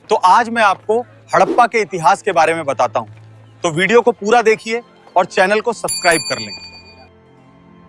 तो आज मैं आपको हड़प्पा के इतिहास के बारे में बताता हूं। तो वीडियो को पूरा देखिए और चैनल को सब्सक्राइब कर लें।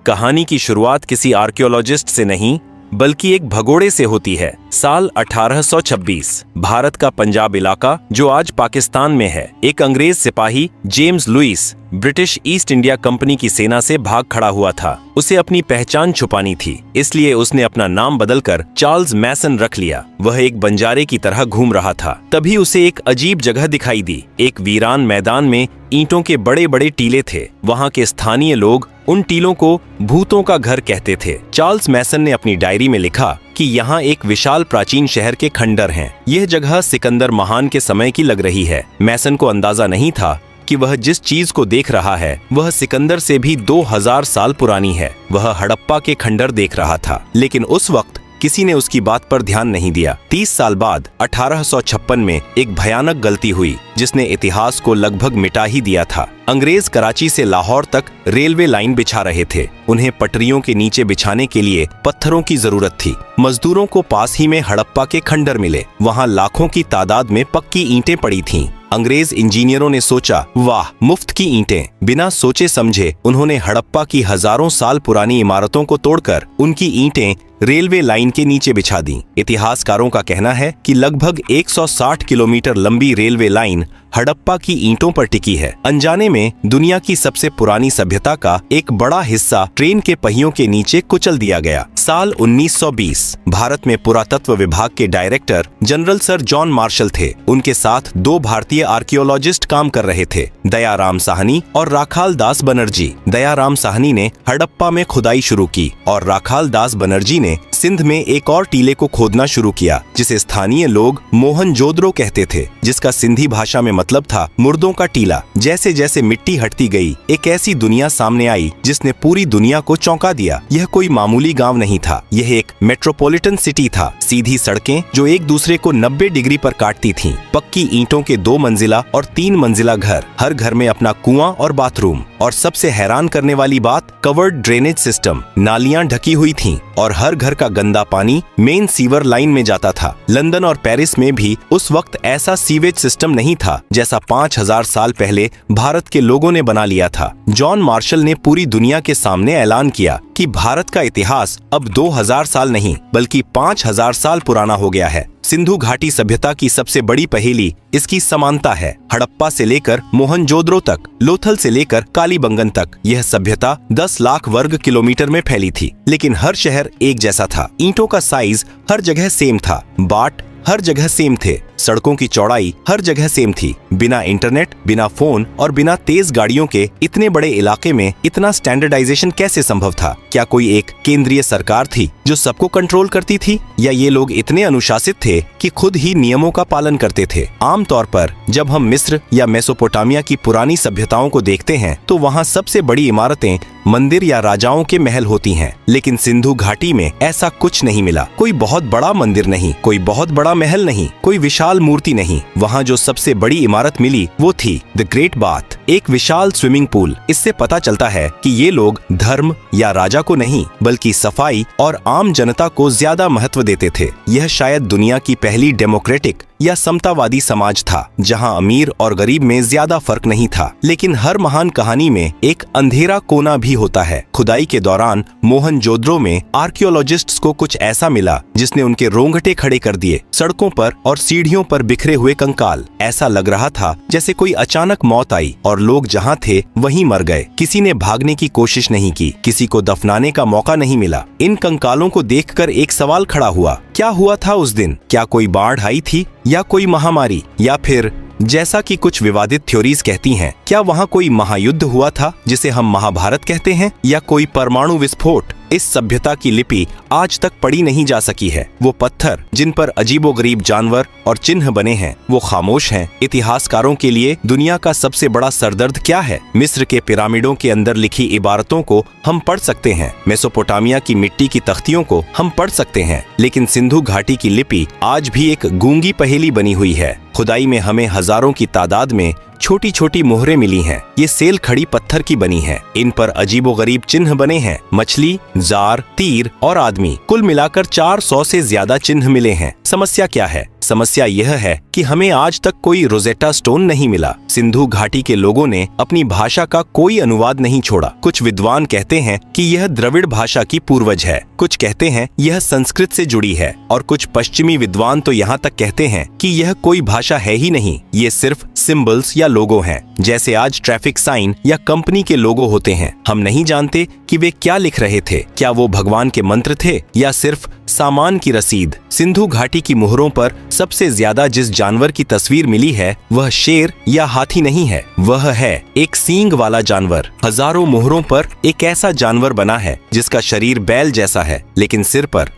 कहानी की शुरुआत किसी आर्कियोलॉजिस्ट से नहीं बल्कि एक भगोड़े से होती है। साल 1826 भारत का पंजाब इलाका जो आज पाकिस्तान में है, एक अंग्रेज सिपाही James Lewis British East India Company की सेना से भाग खड़ा हुआ था। उसे अपनी पहचान छुपानी थी, इसलिए उसने अपना नाम बदलकर चार्ल्स मैसन रख लिया। वह एक बंजारे की तरह घूम रहा था। तभी उसे एक अजीब जगह दिखाई दी। एक वीरान मैदान में ईंटों के बड़े बड़े टीले थे। वहाँ के स्थानीय लोग उन टीलों को भूतों का घर कहते थे। चार्ल्स मैसन ने अपनी डायरी में लिखा कि यहाँ एक विशाल प्राचीन शहर के खंडर हैं। यह जगह सिकंदर महान के समय की लग रही है। मैसन को अंदाजा नहीं था कि वह जिस चीज को देख रहा है वह सिकंदर से भी 2000 साल पुरानी है। वह हड़प्पा के खंडर देख रहा था, लेकिन उस वक्त किसी ने उसकी बात पर ध्यान नहीं दिया। 30 साल बाद 1856 में एक भयानक गलती हुई जिसने इतिहास को लगभग मिटा ही दिया था। अंग्रेज कराची से लाहौर तक रेलवे लाइन बिछा रहे थे। उन्हें पटरियों के नीचे बिछाने के लिए पत्थरों की जरूरत थी। मजदूरों को पास ही में हड़प्पा के खंडर मिले। वहाँ लाखों की तादाद में पक्की ईंटें पड़ी थीं। अंग्रेज इंजीनियरों ने सोचा, वाह, मुफ्त की ईंटें। बिना सोचे समझे उन्होंने हड़प्पा की हजारों साल पुरानी इमारतों को तोड़कर उनकी ईंटें रेलवे लाइन के नीचे बिछा दी। इतिहासकारों का कहना है कि लगभग 160 किलोमीटर लंबी रेलवे लाइन हड़प्पा की ईंटों पर टिकी है। अनजाने में दुनिया की सबसे पुरानी सभ्यता का एक बड़ा हिस्सा ट्रेन के पहियों के नीचे कुचल दिया गया। साल 1920 भारत में पुरातत्व विभाग के director general sir John Marshall थे। उनके साथ 2 भारतीय आर्कियोलॉजिस्ट काम कर रहे थे, दयाराम साहनी और राखाल दास बनर्जी। दयाराम साहनी ने हड़प्पा में खुदाई शुरू की और राखाल दास बनर्जी ने सिंध में एक और टीले को खोदना शुरू किया जिसे स्थानीय लोग मोहनजोदड़ो कहते थे, जिसका सिंधी भाषा में मतलब था मुर्दों का टीला। जैसे जैसे मिट्टी हटती गई, एक ऐसी दुनिया सामने आई जिसने पूरी दुनिया को चौंका दिया। यह कोई मामूली गांव नहीं था, यह एक मेट्रोपॉलिटन सिटी था। सीधी सड़कें जो एक दूसरे को 90 डिग्री पर काटती थीं, पक्की ईंटों के 2 मंजिला और 3 मंजिला घर, हर घर में अपना कुआं और बाथरूम, और सबसे हैरान करने वाली बात, कवर्ड ड्रेनेज सिस्टम। नालियां ढकी हुई थीं और हर घर का गंदा पानी मेन सीवर लाइन में जाता था। लंदन और पेरिस में भी उस वक्त ऐसा सीवेज सिस्टम नहीं था जैसा 5000 साल पहले भारत के लोगों ने बना लिया था। जॉन मार्शल ने पूरी दुनिया के सामने ऐलान किया कि भारत का इतिहास अब 2000 साल नहीं बल्कि 5000 साल पुराना हो गया है। सिंधु घाटी सभ्यता की सबसे बड़ी पहेली इसकी समानता है। हड़प्पा से लेकर मोहनजोदड़ो तक, लोथल से लेकर कालीबंगन तक यह सभ्यता 10 लाख वर्ग किलोमीटर में फैली थी, लेकिन हर शहर एक जैसा था। ईंटों का साइज हर जगह सेम था, बाट हर जगह सेम थे, सड़कों की चौड़ाई हर जगह सेम थी। बिना इंटरनेट, बिना फोन और बिना तेज गाड़ियों के इतने बड़े इलाके में इतना स्टैंडर्डाइजेशन कैसे संभव था? क्या कोई एक केंद्रीय सरकार थी जो सबको कंट्रोल करती थी, या ये लोग इतने अनुशासित थे कि खुद ही नियमों का पालन करते थे? आमतौर पर जब हम मिस्र या मेसोपोटामिया की पुरानी सभ्यताओं को देखते हैं तो वहाँ सबसे बड़ी इमारतें मंदिर या राजाओं के महल होती हैं, लेकिन सिंधु घाटी में ऐसा कुछ नहीं मिला। कोई बहुत बड़ा मंदिर नहीं, कोई बहुत बड़ा महल नहीं, कोई विशाल मूर्ति नहीं। वहाँ जो सबसे बड़ी इमारत मिली वो थी द ग्रेट बाथ, एक विशाल स्विमिंग पूल। इससे पता चलता है कि ये लोग धर्म या राजा को नहीं बल्कि सफाई और आम जनता को ज्यादा महत्व देते थे। यह शायद दुनिया की पहली डेमोक्रेटिक या समतावादी समाज था जहां अमीर और गरीब में ज्यादा फर्क नहीं था। लेकिन हर महान कहानी में एक अंधेरा कोना भी होता है। खुदाई के दौरान मोहनजोदड़ो में आर्कियोलॉजिस्ट्स को कुछ ऐसा मिला जिसने उनके रोंगटे खड़े कर दिए। सड़कों पर और सीढ़ियों पर बिखरे हुए कंकाल। ऐसा लग रहा था जैसे कोई अचानक मौत आई और लोग जहां थे वहीं मर गए। किसी ने भागने की कोशिश नहीं की, किसी को दफनाने का मौका नहीं मिला। इन कंकालों को देखकर एक सवाल खड़ा हुआ, क्या हुआ था उस दिन? क्या कोई बाढ़ आई थी, या कोई महामारी, या फिर जैसा कि कुछ विवादित थ्योरीज कहती हैं, क्या वहाँ कोई महायुद्ध हुआ था जिसे हम महाभारत कहते हैं, या कोई परमाणु विस्फोट? इस सभ्यता की लिपि आज तक पढ़ी नहीं जा सकी है। वो पत्थर जिन पर अजीबोगरीब जानवर और चिन्ह बने हैं वो खामोश हैं। इतिहासकारों के लिए दुनिया का सबसे बड़ा सरदर्द क्या है? मिस्र के पिरामिडों के अंदर लिखी इबारतों को हम पढ़ सकते हैं, मेसोपोटामिया की मिट्टी की तख्तियों को हम पढ़ सकते हैं, लेकिन सिंधु घाटी की लिपि आज भी एक गूंगी पहेली बनी हुई है। खुदाई में हमें हजारों की तादाद में छोटी छोटी मोहरें मिली हैं। ये सेल खड़ी पत्थर की बनी है। इन पर अजीबोगरीब चिन्ह बने हैं, मछली, जार, तीर और आदमी। कुल मिलाकर 400 से ज्यादा चिन्ह मिले हैं। समस्या क्या है? समस्या यह है कि हमें आज तक कोई रोजेटा स्टोन नहीं मिला। सिंधु घाटी के लोगों ने अपनी भाषा का कोई अनुवाद नहीं छोड़ा। कुछ विद्वान कहते हैं कि यह द्रविड़ भाषा की पूर्वज है, कुछ कहते हैं यह संस्कृत से जुड़ी है, और कुछ पश्चिमी विद्वान तो यहाँ तक कहते हैं कि यह कोई भाषा है ही नहीं, ये सिर्फ सिंबल्स या लोगो हैं, जैसे आज ट्रैफिक साइन या कंपनी के लोगो होते हैं। हम नहीं जानते कि वे क्या लिख रहे थे, क्या वो भगवान के मंत्र थे या सिर्फ सामान की रसीद। सिंधु घाटी की मुहरों पर सबसे ज्यादा जिस जानवर की तस्वीर मिली है वह शेर या हाथी नहीं है, वह है एक सींग वाला जानवर। हजारों मुहरों पर एक ऐसा जानवर बना है जिसका शरीर बैल जैसा है, लेकिन सिर पर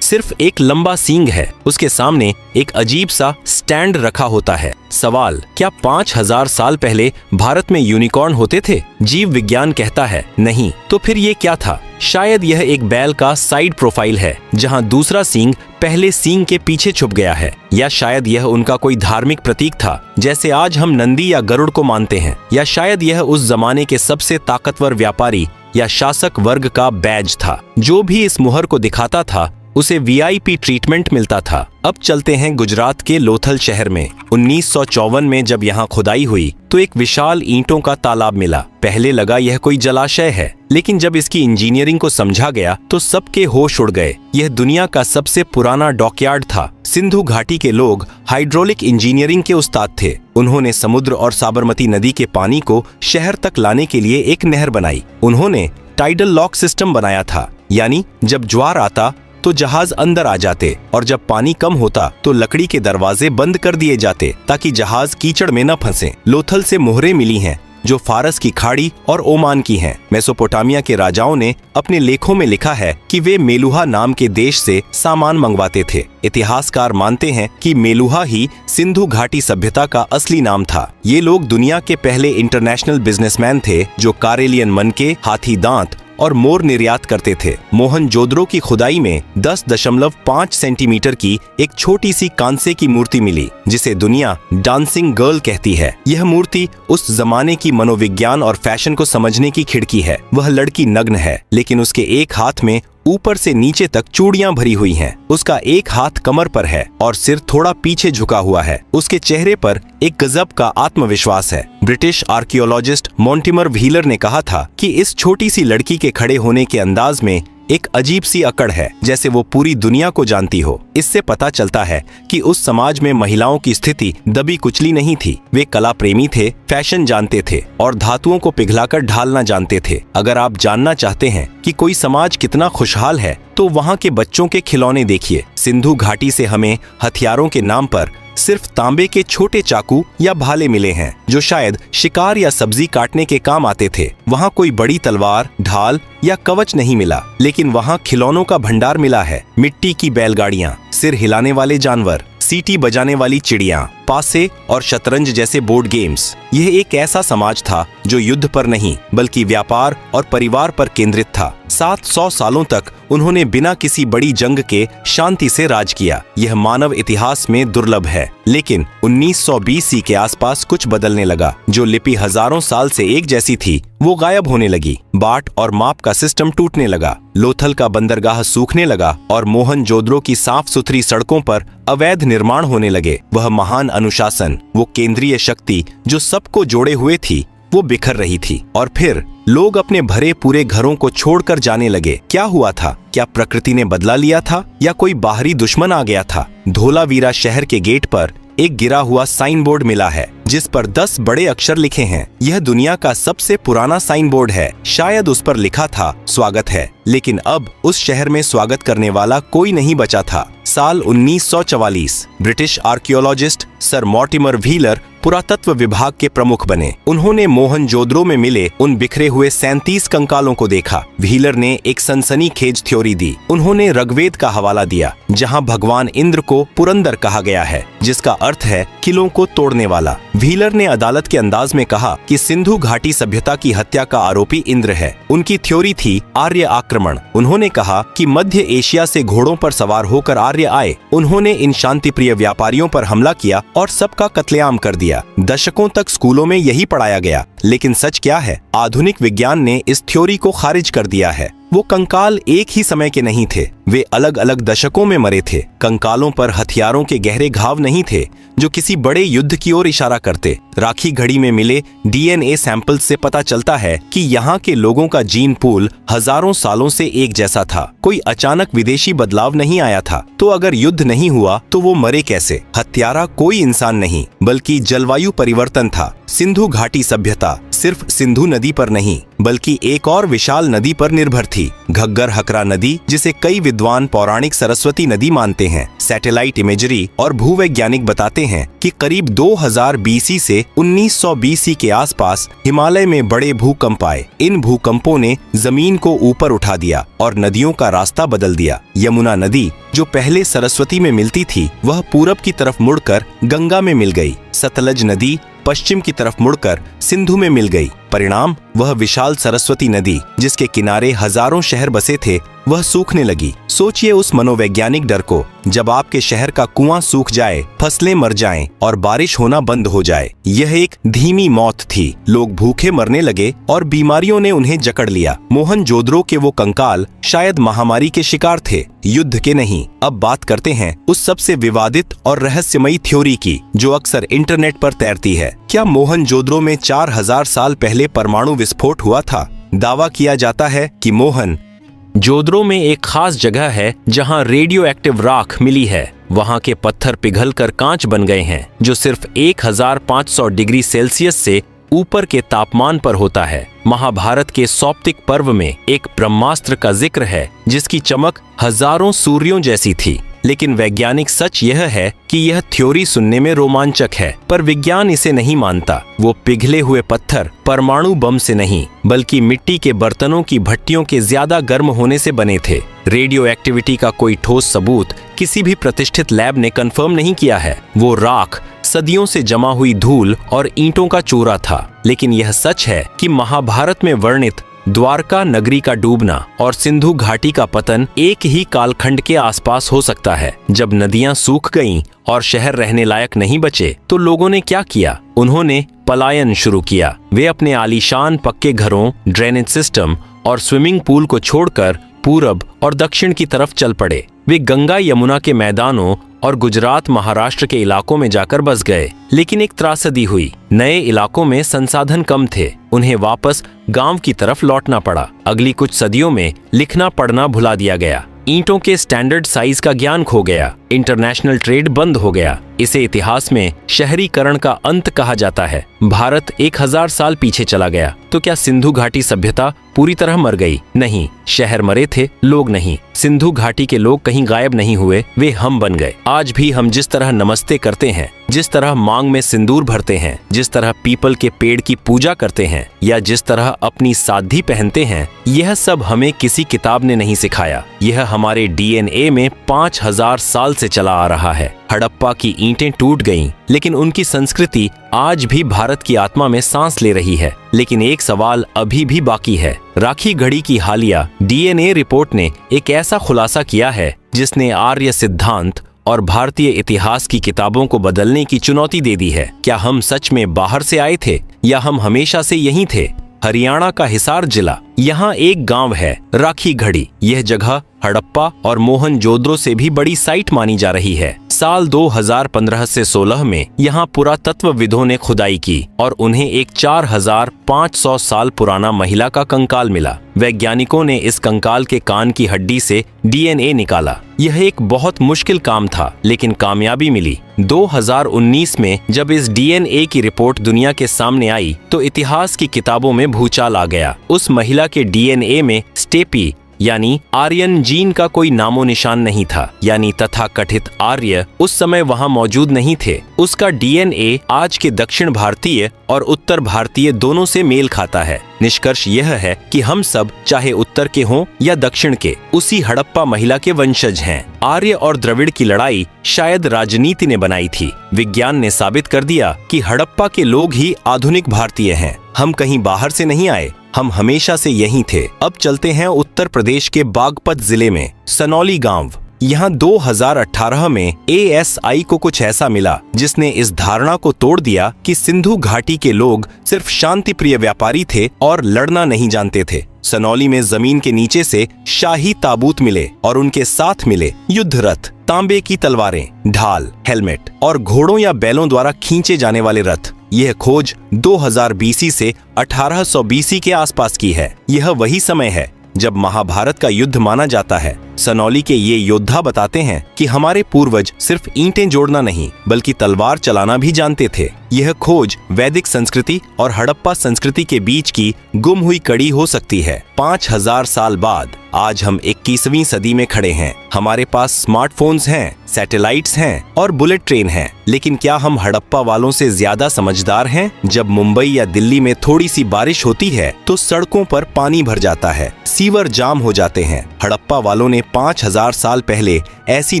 सिर्फ एक लंबा सींग है। उसके सामने एक अजीब सा स्टैंड रखा होता है। सवाल, क्या 5000 साल पहले भारत में यूनिकॉर्न होते थे? जीव विज्ञान कहता है नहीं। तो फिर ये क्या था? शायद यह एक बैल का साइड प्रोफाइल है जहां दूसरा सींग पहले सींग के पीछे छुप गया है, या शायद यह उनका कोई धार्मिक प्रतीक था जैसे आज हम नंदी या गरुड़ को मानते हैं, या शायद यह उस जमाने के सबसे ताकतवर व्यापारी या शासक वर्ग का बैज था। जो भी इस मुहर को दिखाता था उसे वीआईपी ट्रीटमेंट मिलता था। अब चलते हैं गुजरात के लोथल शहर में। 1954 में जब यहाँ खुदाई हुई तो एक विशाल ईंटों का तालाब मिला। पहले लगा यह कोई जलाशय है, लेकिन जब इसकी इंजीनियरिंग को समझा गया तो सबके होश उड़ गए। यह दुनिया का सबसे पुराना डॉकयार्ड था। सिंधु घाटी के लोग हाइड्रोलिक इंजीनियरिंग के उस्ताद थे। उन्होंने समुद्र और साबरमती नदी के पानी को शहर तक लाने के लिए एक नहर बनाई। उन्होंने टाइडल लॉक सिस्टम बनाया था, यानी जब ज्वार आता तो जहाज अंदर आ जाते और जब पानी कम होता तो लकड़ी के दरवाजे बंद कर दिए जाते ताकि जहाज कीचड़ में न फंसे। लोथल से मोहरें मिली हैं जो फारस की खाड़ी और ओमान की हैं। मेसोपोटामिया के राजाओं ने अपने लेखों में लिखा है कि वे मेलुहा नाम के देश से सामान मंगवाते थे। इतिहासकार मानते हैं कि मेलुहा ही सिंधु घाटी सभ्यता का असली नाम था। ये लोग दुनिया के पहले इंटरनेशनल बिजनेसमैन थे जो कारेलियन मनके, हाथी दांत और मोर निर्यात करते थे। मोहनजोदड़ो की खुदाई में 10.5 सेंटीमीटर की एक छोटी सी कांसे की मूर्ति मिली जिसे दुनिया डांसिंग गर्ल कहती है। यह मूर्ति उस जमाने की मनोविज्ञान और फैशन को समझने की खिड़की है। वह लड़की नग्न है, लेकिन उसके एक हाथ में ऊपर से नीचे तक चूड़ियां भरी हुई हैं। उसका एक हाथ कमर पर है और सिर थोड़ा पीछे झुका हुआ है। उसके चेहरे पर एक गजब का आत्मविश्वास है। ब्रिटिश आर्कियोलॉजिस्ट मॉन्टिमर व्हीलर ने कहा था कि इस छोटी सी लड़की के खड़े होने के अंदाज में एक अजीब सी अकड़ है, जैसे वो पूरी दुनिया को जानती हो। इससे पता चलता है कि उस समाज में महिलाओं की स्थिति दबी कुचली नहीं थी। वे कला प्रेमी थे, फैशन जानते थे और धातुओं को पिघलाकर ढालना जानते थे। अगर आप जानना चाहते हैं कि कोई समाज कितना खुशहाल है तो वहाँ के बच्चों के खिलौने देखिए। सिंधु घाटी से हमें हथियारों के नाम पर सिर्फ तांबे के छोटे चाकू या भाले मिले हैं जो शायद शिकार या सब्जी काटने के काम आते थे। वहाँ कोई बड़ी तलवार, ढाल या कवच नहीं मिला, लेकिन वहाँ खिलौनों का भंडार मिला है। मिट्टी की बैलगाड़ियां, सिर हिलाने वाले जानवर, सीटी बजाने वाली चिड़ियां, पासे और शतरंज जैसे बोर्ड गेम्स। यह एक ऐसा समाज था जो युद्ध पर नहीं बल्कि व्यापार और परिवार पर केंद्रित था। 700 सालों तक उन्होंने बिना किसी बड़ी जंग के शांति से राज किया। यह मानव इतिहास में दुर्लभ है। लेकिन 1920 ईस्वी के आसपास कुछ बदलने लगा। जो लिपि हजारों साल से एक जैसी थी वो गायब होने लगी। बाट और माप का सिस्टम टूटने लगा। लोथल का बंदरगाह सूखने लगा और मोहनजोदड़ो की साफ सुथरी सड़कों पर अवैध निर्माण होने लगे। वह महान अनुशासन, वो केंद्रीय शक्ति जो सबको जोड़े हुए थी, वो बिखर रही थी। और फिर लोग अपने भरे पूरे घरों को छोड़कर जाने लगे। क्या हुआ था? क्या प्रकृति ने बदला लिया था या कोई बाहरी दुश्मन आ गया था? धोलावीरा शहर के गेट पर एक गिरा हुआ साइन बोर्ड मिला है जिस पर 10 बड़े अक्षर लिखे हैं। यह दुनिया का सबसे पुराना साइन बोर्ड है। शायद उस पर लिखा था स्वागत है, लेकिन अब उस शहर में स्वागत करने वाला कोई नहीं बचा था। साल 1944 British archaeologist sir Mortimer wheeler पुरातत्व विभाग के प्रमुख बने। उन्होंने मोहनजोदड़ो में मिले उन बिखरे हुए 37 कंकालों को देखा। व्हीलर ने एक सनसनीखेज थ्योरी दी। उन्होंने ऋग्वेद का हवाला दिया जहां भगवान इंद्र को पुरंदर कहा गया है, जिसका अर्थ है किलों को तोड़ने वाला। व्हीलर ने अदालत के अंदाज में कहा कि सिंधु घाटी सभ्यता की हत्या का आरोपी इंद्र है। उनकी थ्योरी थी आर्य आक्रमण। उन्होंने कहा कि मध्य एशिया से घोड़ों पर सवार होकर आर्य आए। उन्होंने इन शांतिप्रिय व्यापारियों पर हमला किया और सबका कत्लेआम कर दिया। दशकों तक स्कूलों में यही पढ़ाया गया, लेकिन सच क्या है? आधुनिक विज्ञान ने इस थ्योरी को खारिज कर दिया है। वो कंकाल एक ही समय के नहीं थे, वे अलग अलग दशकों में मरे थे। कंकालों पर हथियारों के गहरे घाव नहीं थे जो किसी बड़े युद्ध की ओर इशारा करते। राखी घड़ी में मिले डीएनए सैंपल से पता चलता है कि यहाँ के लोगों का जीन पूल हजारों सालों से एक जैसा था। कोई अचानक विदेशी बदलाव नहीं आया था। तो अगर युद्ध नहीं हुआ तो वो मरे कैसे? हत्यारा कोई इंसान नहीं बल्कि जलवायु परिवर्तन था। सिंधु घाटी सभ्यता सिर्फ सिंधु नदी पर नहीं बल्कि एक और विशाल नदी पर निर्भर थी, घग्गर हकरा नदी, जिसे कई विद्वान पौराणिक सरस्वती नदी मानते हैं। सैटेलाइट इमेजरी और भूवैज्ञानिक बताते हैं कि करीब 2000 बीसी से 1900 बीसी के आसपास हिमालय में बड़े भूकंप आए। इन भूकंपों ने जमीन को ऊपर उठा दिया और नदियों का रास्ता बदल दिया। यमुना नदी जो पहले सरस्वती में मिलती थी वह पूरब की तरफ मुड़कर गंगा में मिल गई। सतलज नदी पश्चिम की तरफ मुड़कर सिंधु में मिल गई। परिणाम, वह विशाल सरस्वती नदी जिसके किनारे हजारों शहर बसे थे वह सूखने लगी। सोचिए उस मनोवैज्ञानिक डर को, जब आपके शहर का कुआं सूख जाए, फसलें मर जाएं और बारिश होना बंद हो जाए। यह एक धीमी मौत थी। लोग भूखे मरने लगे और बीमारियों ने उन्हें जकड़ लिया। मोहनजोदड़ो के वो कंकाल शायद महामारी के शिकार थे, युद्ध के नहीं। अब बात करते हैं उस सबसे विवादित और रहस्यमयी थ्योरी की जो अक्सर इंटरनेट पर तैरती है। क्या मोहनजोदड़ो में 4000 साल पहले परमाणु विस्फोट हुआ था? दावा किया जाता है कि मोहनजोदड़ो में एक खास जगह है जहां रेडियो एक्टिव राख मिली है। वहां के पत्थर पिघलकर कांच बन गए हैं जो सिर्फ 1500 डिग्री सेल्सियस से ऊपर के तापमान पर होता है। महाभारत के सौप्तिक पर्व में एक ब्रह्मास्त्र का जिक्र है जिसकी चमक हजारों सूर्यों जैसी थी। लेकिन वैज्ञानिक सच यह है कि यह थ्योरी सुनने में रोमांचक है, पर विज्ञान इसे नहीं मानता। वो पिघले हुए पत्थर परमाणु बम से नहीं बल्कि मिट्टी के बर्तनों की भट्टियों के ज्यादा गर्म होने से बने थे। रेडियो एक्टिविटी का कोई ठोस सबूत किसी भी प्रतिष्ठित लैब ने कंफर्म नहीं किया है। वो राख सदियों से जमा हुई धूल और ईंटों का चूरा था। लेकिन यह सच है कि महाभारत में वर्णित द्वारका नगरी का डूबना और सिंधु घाटी का पतन एक ही कालखंड के आसपास हो सकता है। जब नदियां सूख गईं और शहर रहने लायक नहीं बचे तो लोगों ने क्या किया? उन्होंने पलायन शुरू किया। वे अपने आलीशान पक्के घरों, ड्रेनेज सिस्टम और स्विमिंग पूल को छोड़कर पूरब और दक्षिण की तरफ चल पड़े। वे गंगा यमुना के मैदानों और गुजरात महाराष्ट्र के इलाकों में जाकर बस गए। लेकिन एक त्रासदी हुई। नए इलाकों में संसाधन कम थे। उन्हें वापस गांव की तरफ लौटना पड़ा। अगली कुछ सदियों में लिखना पढ़ना भुला दिया गया। ईंटों के स्टैंडर्ड साइज का ज्ञान खो गया। इंटरनेशनल ट्रेड बंद हो गया। इसे इतिहास में शहरीकरण का अंत कहा जाता है। भारत 1000 साल पीछे चला गया। तो क्या सिंधु घाटी सभ्यता पूरी तरह मर गई? नहीं, शहर मरे थे, लोग नहीं। सिंधु घाटी के लोग कहीं गायब नहीं हुए, वे हम बन गए। आज भी हम जिस तरह नमस्ते करते हैं, जिस तरह मांग में सिंदूर भरते हैं, जिस तरह पीपल के पेड़ की पूजा करते हैं या जिस तरह अपनी साधी पहनते हैं, यह सब हमें किसी किताब ने नहीं सिखाया। यह हमारे डीएनए में 5000 साल से चला आ रहा है। हड़प्पा की ईंटें टूट गईं, लेकिन उनकी संस्कृति आज भी भारत की आत्मा में सांस ले रही है। लेकिन एक सवाल अभी भी बाकी है। राखी घड़ी की हालिया डीएनए रिपोर्ट ने एक ऐसा खुलासा किया है जिसने आर्य सिद्धांत और भारतीय इतिहास की किताबों को बदलने की चुनौती दे दी है। क्या हम सच में बाहर से आए थे या हम हमेशा से यहीं थे? हरियाणा का हिसार जिला, यहाँ एक गांव है राखी घड़ी। यह जगह हड़प्पा और मोहनजोदड़ो से भी बड़ी साइट मानी जा रही है। साल 2015 से 16 में यहाँ पुरातत्वविदों ने खुदाई की और उन्हें एक 4500 साल पुराना महिला का कंकाल मिला। वैज्ञानिकों ने इस कंकाल के कान की हड्डी से डीएनए निकाला। यह एक बहुत मुश्किल काम था, लेकिन कामयाबी मिली। 2019 में जब इस डीएनए की रिपोर्ट दुनिया के सामने आई तो इतिहास की किताबों में भूचाल आ गया। उस महिला के डीएनए में स्टेपी यानी आर्यन जीन का कोई नामो निशान नहीं था। यानी तथाकथित आर्य उस समय वहां मौजूद नहीं थे। उसका डीएनए आज के दक्षिण भारतीय और उत्तर भारतीय दोनों से मेल खाता है। निष्कर्ष यह है कि हम सब, चाहे उत्तर के हों या दक्षिण के, उसी हड़प्पा महिला के वंशज हैं। आर्य और द्रविड़ की लड़ाई शायद राजनीति ने बनाई थी। विज्ञान ने साबित कर दिया कि हड़प्पा के लोग ही आधुनिक भारतीय हैं। हम कहीं बाहर से नहीं आए, हम हमेशा से यहीं थे। अब चलते हैं उत्तर प्रदेश के बागपत जिले में सनौली गांव। यहाँ 2018 में ASI को कुछ ऐसा मिला जिसने इस धारणा को तोड़ दिया कि सिंधु घाटी के लोग सिर्फ शांतिप्रिय व्यापारी थे और लड़ना नहीं जानते थे। सनौली में जमीन के नीचे से शाही ताबूत मिले और उनके साथ मिले युद्ध रथ, तांबे की तलवारें, ढाल, हेलमेट और घोड़ों या बैलों द्वारा खींचे जाने वाले रथ। यह खोज 2000 BC से 1800 BC के आसपास की है। यह वही समय है जब महाभारत का युद्ध माना जाता है। सनौली के ये योद्धा बताते हैं कि हमारे पूर्वज सिर्फ ईंटें जोड़ना नहीं बल्कि तलवार चलाना भी जानते थे। यह खोज वैदिक संस्कृति और हड़प्पा संस्कृति के बीच की गुम हुई कड़ी हो सकती है। 5000 साल बाद आज हम 21वीं सदी में खड़े हैं। हमारे पास स्मार्टफोन्स हैं, सैटेलाइट्स हैं और बुलेट ट्रेन हैं, लेकिन क्या हम हड़प्पा वालों से ज्यादा समझदार हैं? जब मुंबई या दिल्ली में थोड़ी सी बारिश होती है तो सड़कों पर पानी भर जाता है, सीवर जाम हो जाते हैं। हड़प्पा वालों ने 5000 साल पहले ऐसी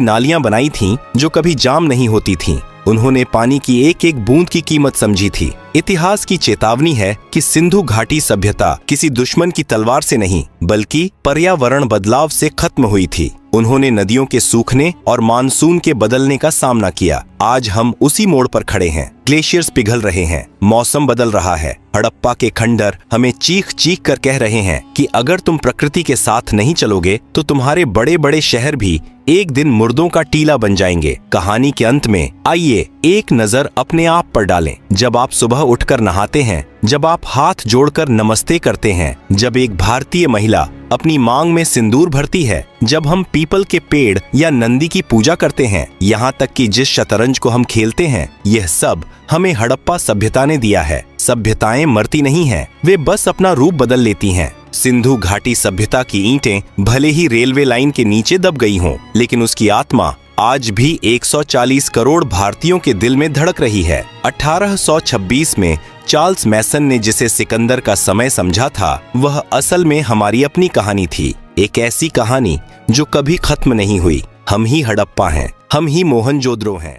नालियां बनाई थीं जो कभी जाम नहीं होती थीं। उन्होंने पानी की एक एक बूंद की कीमत समझी थी। इतिहास की चेतावनी है कि सिंधु घाटी सभ्यता किसी दुश्मन की तलवार से नहीं बल्कि पर्यावरण बदलाव से खत्म हुई थी। उन्होंने नदियों के सूखने और मानसून के बदलने का सामना किया। आज हम उसी मोड़ पर खड़े हैं। ग्लेशियर्स पिघल रहे हैं, मौसम बदल रहा है। हड़प्पा के खंडर हमें चीख चीख कर कह रहे हैं कि अगर तुम प्रकृति के साथ नहीं चलोगे तो तुम्हारे बड़े बड़े शहर भी एक दिन मुर्दों का टीला बन जाएंगे। कहानी के अंत में आइए एक नजर अपने आप पर डालें। जब आप सुबह उठकर नहाते हैं, जब आप हाथ जोड़कर नमस्ते करते हैं, जब एक भारतीय महिला अपनी मांग में सिंदूर भरती है, जब हम पीपल के पेड़ या नंदी की पूजा करते हैं, यहाँ तक कि जिस शतरंज को हम खेलते हैं, यह सब हमें हड़प्पा सभ्यता ने दिया है। सभ्यताएं मरती नहीं हैं, वे बस अपना रूप बदल लेती हैं। सिंधु घाटी सभ्यता की ईंटें भले ही रेलवे लाइन के नीचे दब गई हों, लेकिन उसकी आत्मा आज भी 140 करोड़ भारतीयों के दिल में धड़क रही है। 1826 में चार्ल्स मैसन ने जिसे सिकंदर का समय समझा था, वह असल में हमारी अपनी कहानी थी। एक ऐसी कहानी जो कभी खत्म नहीं हुई। हम ही हड़प्पा हैं, हम ही मोहनजोदड़ो हैं।